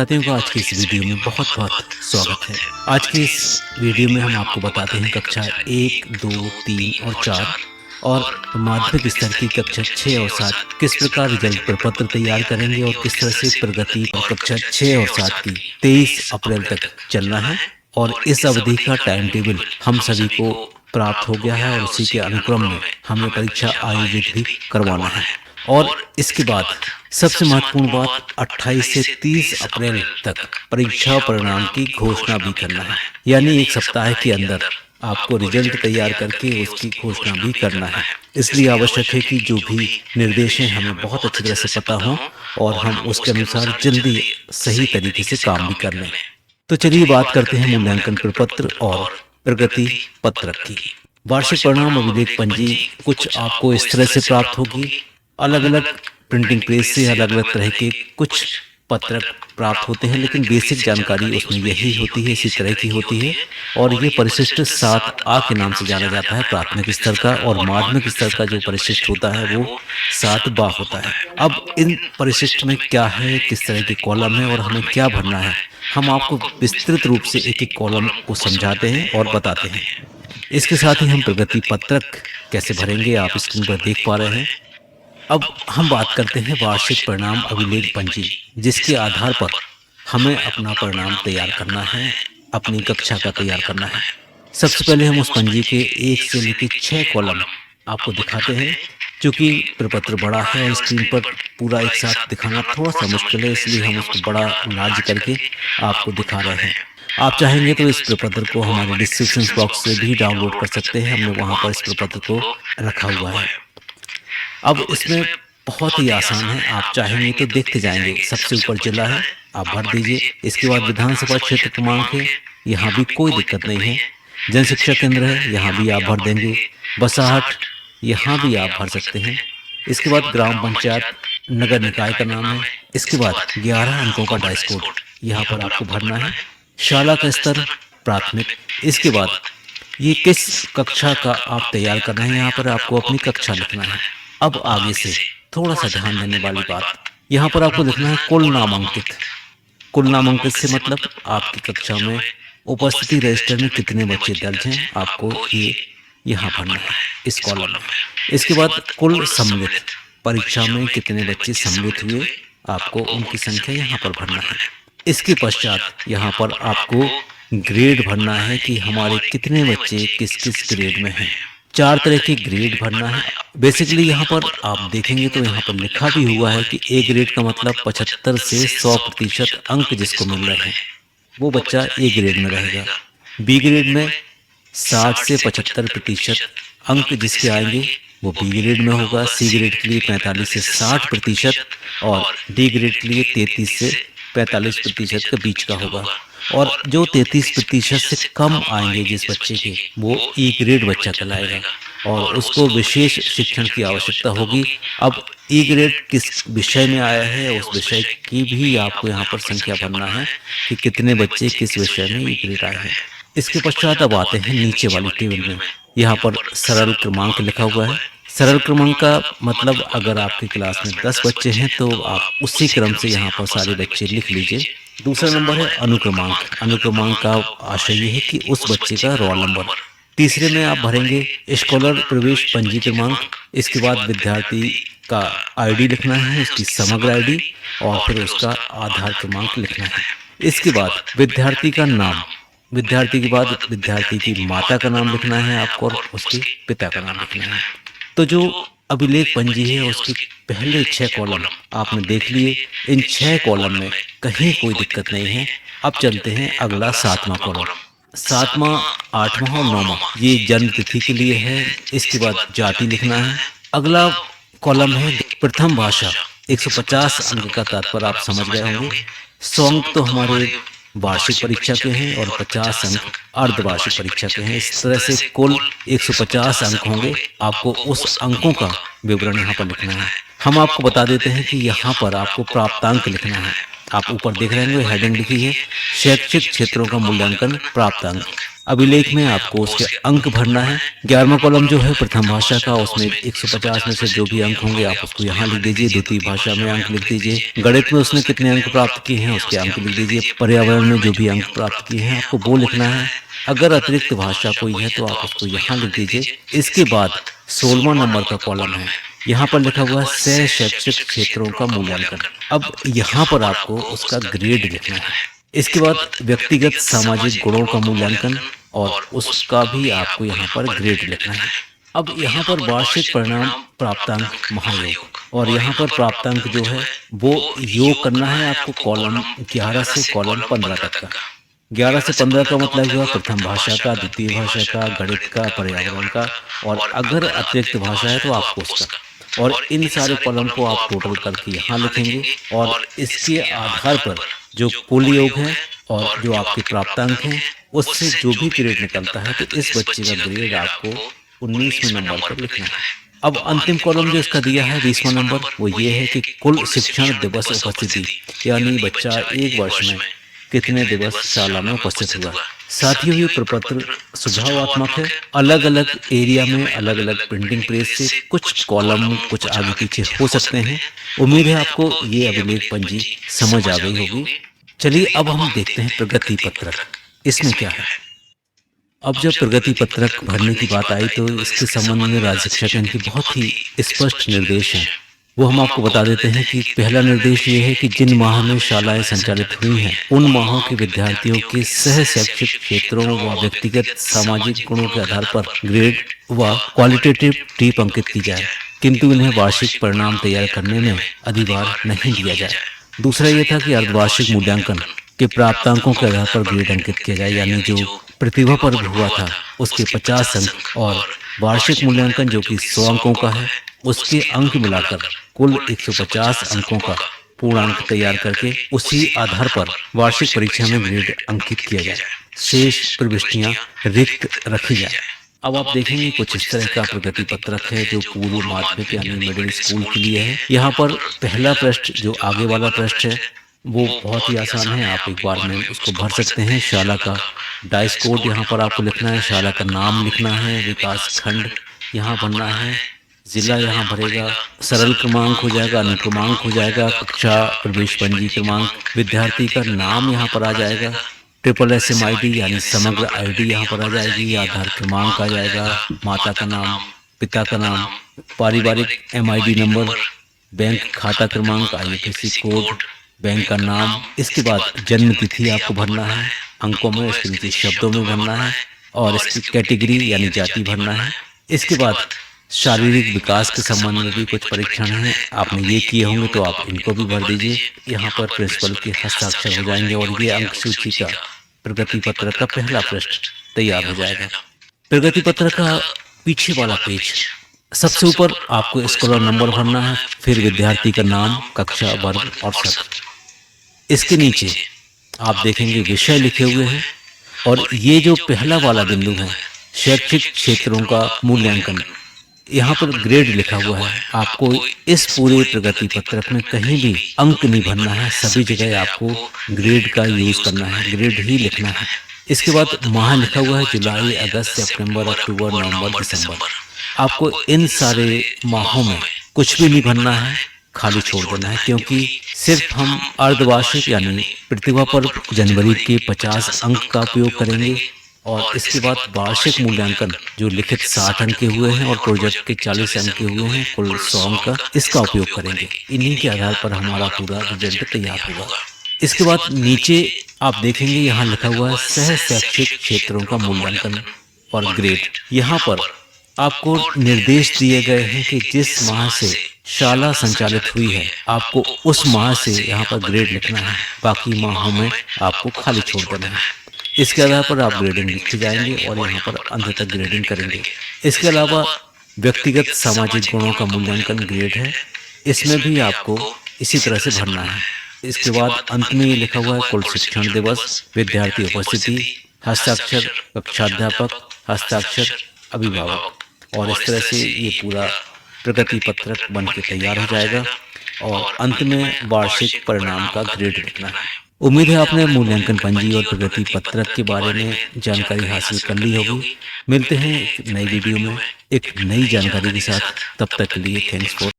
साथियों का आज की इस वीडियो में बहुत बहुत स्वागत है। आज की इस वीडियो में हम आपको बताते हैं कक्षा 1, 2, 3 और 4 और माध्यमिक स्तर की कक्षा 6 और 7 किस प्रकार रिजल्ट प्रपत्र तैयार करेंगे और किस तरह से प्रगति और कक्षा 6 और 7 की 23 अप्रैल तक चलना है। और इस अवधि का टाइम टेबल हम सभी को प्राप्त हो गया है और उसी के अनुक्रम में हमें परीक्षा आयोजित भी करवाना है। और इसके बाद सबसे महत्वपूर्ण बात 28 से 30 अप्रैल तक परीक्षा परिणाम की घोषणा भी करना है, यानी एक सप्ताह के अंदर आपको रिजल्ट तैयार करके उसकी घोषणा भी करना है। इसलिए आवश्यक है कि जो भी निर्देश हैं हमें बहुत अच्छी तरह से पता हो और हम उसके अनुसार जल्दी सही तरीके से काम भी कर लें। तो चलिए बात करते हैं मूल्यांकन प्रपत्र और प्रगति पत्रक की। वार्षिक परिणाम अभिलेख पंजी कुछ आपको इस तरह से प्राप्त होगी। अलग अलग प्रिंटिंग प्रेस से अलग अलग तरह के कुछ पत्रक प्राप्त होते हैं, लेकिन बेसिक जानकारी उसमें यही होती है, इसी तरह की होती है। और ये परिशिष्ट 7A के नाम से जाना जाता है प्राथमिक स्तर का, और माध्यमिक स्तर का जो परिशिष्ट होता है वो 7B होता है। अब इन परिशिष्ट में क्या है, किस तरह के कॉलम है और हमें क्या भरना है, हम आपको विस्तृत रूप से एक एक कॉलम को समझाते हैं और बताते हैं। इसके साथ ही हम प्रगति पत्रक कैसे भरेंगे आप स्क्रीन पर देख पा रहे हैं। अब हम बात करते हैं वार्षिक परिणाम अभिलेख पंजी, जिसके आधार पर हमें अपना परिणाम तैयार करना है, अपनी कक्षा का तैयार करना है। सबसे पहले हम उस पंजी के 1 से लेकर 6 कॉलम आपको दिखाते हैं। क्योंकि प्रपत्र बड़ा है और स्क्रीन पर पूरा एक साथ दिखाना थोड़ा सा मुश्किल है, इसलिए हम उसको बड़ा लार्ज करके आपको दिखा रहे हैं। आप चाहेंगे तो इस प्रपत्र को हमारे डिस्क्रिप्शन बॉक्स से भी डाउनलोड कर सकते हैं, हमने वहाँ पर इस प्रपत्र को रखा हुआ है। अब इसमें बहुत ही आसान है, आप चाहेंगे तो देखते जाएंगे। सबसे ऊपर जिला है, आप भर दीजिए। इसके बाद विधानसभा क्षेत्र क्रमांक है, यहाँ भी कोई दिक्कत नहीं है। जन शिक्षा केंद्र है, यहाँ भी आप भर देंगे। बसाहट, यहाँ भी आप भर सकते हैं। इसके बाद ग्राम पंचायत नगर निकाय का नाम है। इसके बाद 11 अंकों का डाइस कोड यहाँ पर आपको भरना है। शाला का स्तर प्राथमिक। इसके बाद ये किस कक्षा का आप तैयार कर रहे हैं, यहाँ पर आपको अपनी कक्षा लिखना है। अब आगे से थोड़ा सा ध्यान देने वाली बात, यहाँ पर आपको लिखना है कुल नामांकित। कुल नामांकित से मतलब आपकी कक्षा में उपस्थिति रजिस्टर में कितने बच्चे दर्ज हैं, आपको ये यहाँ भरना है इस कॉलम में। इसके बाद कुल सम्मिलित, परीक्षा में कितने बच्चे सम्मिलित हुए, आपको उनकी संख्या यहाँ पर भरना है। इसके पश्चात यहाँ पर आपको ग्रेड भरना है कि हमारे कितने बच्चे किस किस ग्रेड में हैं। 4 तरह के ग्रेड भरना है। बेसिकली यहाँ पर आप देखेंगे तो यहाँ पर लिखा भी हुआ है कि ए ग्रेड का मतलब 75 से 100% अंक जिसको मिल रहे हैं वो बच्चा ए ग्रेड में रहेगा। बी ग्रेड में 60 से 75% अंक जिसके आएंगे वो बी ग्रेड में होगा। सी ग्रेड के लिए 45 से 60% और डी ग्रेड के लिए 33 से 45% के बीच का होगा। और जो 33% से कम आएंगे जिस बच्चे के, वो ई ग्रेड बच्चा कहलाएगा और उसको विशेष शिक्षण की आवश्यकता होगी। अब ई ग्रेड किस विषय में आया है उस विषय की भी आपको यहाँ पर संख्या भरना है कि कितने बच्चे किस विषय में ई ग्रेड आए हैं। इसके पश्चात अब आते हैं नीचे वाली टेबल में। यहाँ पर सरल क्रमांक लिखा हुआ है। सरल क्रमांक का मतलब अगर आपकी क्लास में 10 बच्चे हैं तो आप उसी क्रम से यहाँ पर सारे बच्चे लिख लीजिए। दूसरा नंबर है अनुक्रमांक। अनुक्रमांक का आशय ये है कि उस बच्चे का रोल नंबर। तीसरे में आप भरेंगे स्कॉलर प्रवेश पंजी क्रमांक। इसके बाद विद्यार्थी का आईडी लिखना है, उसकी समग्र आईडी, और फिर उसका आधार क्रमांक लिखना है। इसके बाद विद्यार्थी का नाम, विद्यार्थी के बाद विद्यार्थी की माता का नाम लिखना है आपको और उसके पिता का नाम लिखना है। तो जो अभिलेख पंजी है उसके पहले 6 कॉलम आपने देख लिए। इन 6 कॉलम में कहीं कोई दिक्कत नहीं है। अब चलते हैं अगला 7वां कॉलम। 7वां, 8वां और 9वां ये जन्म तिथि के लिए है। इसके बाद जाति लिखना है। अगला कॉलम है प्रथम भाषा। 150 अंक का तात्पर्य आप समझ गए होंगे। 100 अंक तो हमारे वार्षिक परीक्षा के हैं और 50 अंक अर्धवार्षिक परीक्षा के हैं। इस तरह से कुल 150 अंक होंगे। आपको उस अंकों का विवरण यहाँ पर लिखना है। हम आपको बता देते हैं कि यहाँ पर आपको प्राप्तांक लिखना है। आप ऊपर देख रहे होंगे हेडिंग लिखी है शैक्षिक क्षेत्रों का मूल्यांकन प्राप्तांक। अभिलेख में आपको उसके अंक भरना है। 11वां कॉलम जो है प्रथम भाषा का, उसमें 150 में से जो भी अंक होंगे आप उसको यहाँ लिख दीजिए। द्वितीय भाषा में अंक लिख दीजिए। गणित में उसने कितने अंक प्राप्त किए हैं उसके अंक लिख दीजिए। पर्यावरण में जो भी अंक प्राप्त किए हैं आपको वो लिखना है। अगर अतिरिक्त भाषा कोई है तो आप उसको यहाँ लिख दीजिए। इसके बाद 16वां नंबर का कॉलम है, यहाँ पर लिखा हुआ है सह शैक्षिक क्षेत्रों का मूल्यांकन। अब यहाँ पर आपको उसका ग्रेड लिखना है। इसके बाद व्यक्तिगत सामाजिक गुणों का मूल्यांकन और उसका भी आपको यहाँ पर ग्रेड लिखना है। अब यहाँ पर वार्षिक परिणाम प्राप्तांक महायोग, और यहाँ पर प्राप्तांक जो है वो योग करना है आपको कॉलम 11 से कॉलम 15 तक का। 11 से 15 का मतलब हुआ प्रथम भाषा का, द्वितीय भाषा का, गणित का, पर्यावरण का, और अगर अतिरिक्त भाषा है तो आपको उसका। और इन सारे कॉलम को आप टोटल करके यहाँ लिखेंगे और इसके आधार पर जो कुल योग है और जो आपके प्राप्तांक हैं उससे जो भी ग्रेड निकलता है तो इस बच्चे का ग्रेड आपको 19वें नंबर पर लिखना है। अब अंतिम कॉलम जो इसका दिया है 20वां नंबर, वो ये है कि कुल शिक्षण दिवस उपस्थिति, यानी बच्चा एक वर्ष में कितने दिवस शाला में उपस्थित हुआ। साथियों ये प्रपत्र सुझावात्मक है। अलग अलग एरिया में अलग अलग प्रिंटिंग प्रेस से कुछ कॉलम कुछ आगे पीछे हो सकते हैं। उम्मीद है आपको ये अभिलेख पंजी समझ आ गई होगी। चलिए अब हम देखते हैं प्रगति पत्रक, इसमें क्या है। अब जब प्रगति पत्रक भरने की बात आई तो इसके संबंध में राज्य शिक्षा केंद्र के बहुत ही स्पष्ट निर्देश हैं। वो हम आपको बता देते हैं कि पहला निर्देश ये है कि जिन माह में शालाएं संचालित हुई हैं उन माहों के विद्यार्थियों के सह शैक्षिक क्षेत्रों व व्यक्तिगत सामाजिक गुणों के आधार पर ग्रेड व क्वालिटेटिव टीप अंकित की जाए, किंतु इन्हें वार्षिक परिणाम तैयार करने में अधिभार नहीं दिया जाए। दूसरा ये था कि अर्धवार्षिक मूल्यांकन के प्राप्तांकों के आधार पर ग्रेड अंकित किया जाए, यानी जो प्रतिभा पर हुआ था उसके 50 अंक, और वार्षिक मूल्यांकन जो कि 100 अंकों का है उसके अंक मिलाकर कुल 150 अंकों का पूर्णांक तैयार करके उसी आधार पर वार्षिक परीक्षा में ग्रेड अंकित किया जाए। शेष प्रविष्टियां रिक्त रखी जाए। अब आप देखेंगे कुछ इस तरह का प्रगति पत्रक है जो पूर्व माध्यमिक यानी मिडिल स्कूल के लिए है। यहाँ पर पहला पृष्ठ जो आगे वाला पृष्ठ है वो बहुत ही आसान है, आप एक बार में उसको भर सकते हैं। शाला का डाइस कोड यहाँ पर आपको लिखना है, शाला का नाम लिखना है, विकास खंड यहाँ भरना है, जिला यहाँ भरेगा, सरल क्रमांक हो जाएगा, अनुक्रमांक हो जाएगा, कक्षा प्रवेश पंजी क्रमांक, विद्यार्थी का नाम यहाँ पर आ जाएगा, SSSMID यानी समग्र ID यहाँ पर आ जाएगी, आधार क्रमांक आ जाएगा, माता का नाम, पिता का नाम, पारिवारिक MID नंबर, बैंक खाता क्रमांक, IFSC कोड, बैंक का नाम। इसके बाद जन्म तिथि आपको भरना है अंकों में, इसके नीचे शब्दों में भरना है, और इसकी कैटेगरी यानी जाति भरना है। इसके बाद शारीरिक विकास के संबंध में भी कुछ परीक्षण हैं, आपने ये किए होंगे तो आप इनको भी भर दीजिए। यहाँ पर प्रिंसिपल के हस्ताक्षर हो जाएंगे और ये अंक सूची का प्रगति पत्र का पहला पृष्ठ तैयार हो जाएगा। प्रगति पत्र का पीछे वाला पेज, सबसे ऊपर आपको स्कॉलर नंबर भरना है, फिर विद्यार्थी का नाम, कक्षा, वर्ग और सत्र। इसके नीचे आप देखेंगे विषय लिखे हुए हैं, और ये जो पहला वाला बिंदु है शैक्षिक क्षेत्रों का मूल्यांकन, यहाँ पर ग्रेड लिखा हुआ है। आपको इस पूरे प्रगति पत्रक में कहीं भी अंक नहीं भरना है, सभी जगह आपको ग्रेड का यूज करना है, ग्रेड ही लिखना है। इसके बाद माह लिखा हुआ है जुलाई, अगस्त, सितंबर, अक्टूबर, नवंबर, दिसंबर। आपको इन सारे माहों में कुछ भी नहीं भरना है, खाली छोड़ देना है, क्योंकि सिर्फ हम अर्धवार्षिक यानी प्रतिभा पर जनवरी के 50 अंक का उपयोग करेंगे, और इसके बाद वार्षिक मूल्यांकन जो लिखित 60 अंक के हुए हैं और प्रोजेक्ट के 40 अंक के हुए हैं, कुल 100 अंक का, इसका उपयोग करेंगे। इन्हीं के आधार पर हमारा पूरा रिजल्ट तैयार होगा। इसके बाद नीचे आप देखेंगे यहाँ लिखा हुआ है सह शैक्षिक क्षेत्रों का मूल्यांकन और ग्रेड। यहाँ पर आपको निर्देश दिए गए हैं कि जिस माह से शाला संचालित हुई है आपको उस माह से यहाँ पर ग्रेड लिखना है, बाकी माहों में आपको खाली छोड़ देना है। इसके आधार पर आप ग्रेडिंग लिखते जाएंगे और यहाँ पर अंत तक ग्रेडिंग करेंगे। इसके अलावा व्यक्तिगत सामाजिक गुणों का मूल्यांकन ग्रेड है, इसमें भी आपको इसी तरह से भरना है। इसके बाद अंत में ये लिखा हुआ है कुल शिक्षण दिवस, विद्यार्थी उपस्थिति, हस्ताक्षर कक्षाध्यापक, हस्ताक्षर अभिभावक, और इस तरह से ये पूरा प्रगति पत्रक बन के तैयार हो जाएगा, और अंत में वार्षिक परिणाम का ग्रेड लिखना है। उम्मीद है आपने मूल्यांकन पंजी और प्रगति पत्रक के बारे में जानकारी हासिल कर ली होगी। मिलते हैं एक नई वीडियो में एक नई जानकारी के साथ। तब तक के लिए थैंक्स फॉर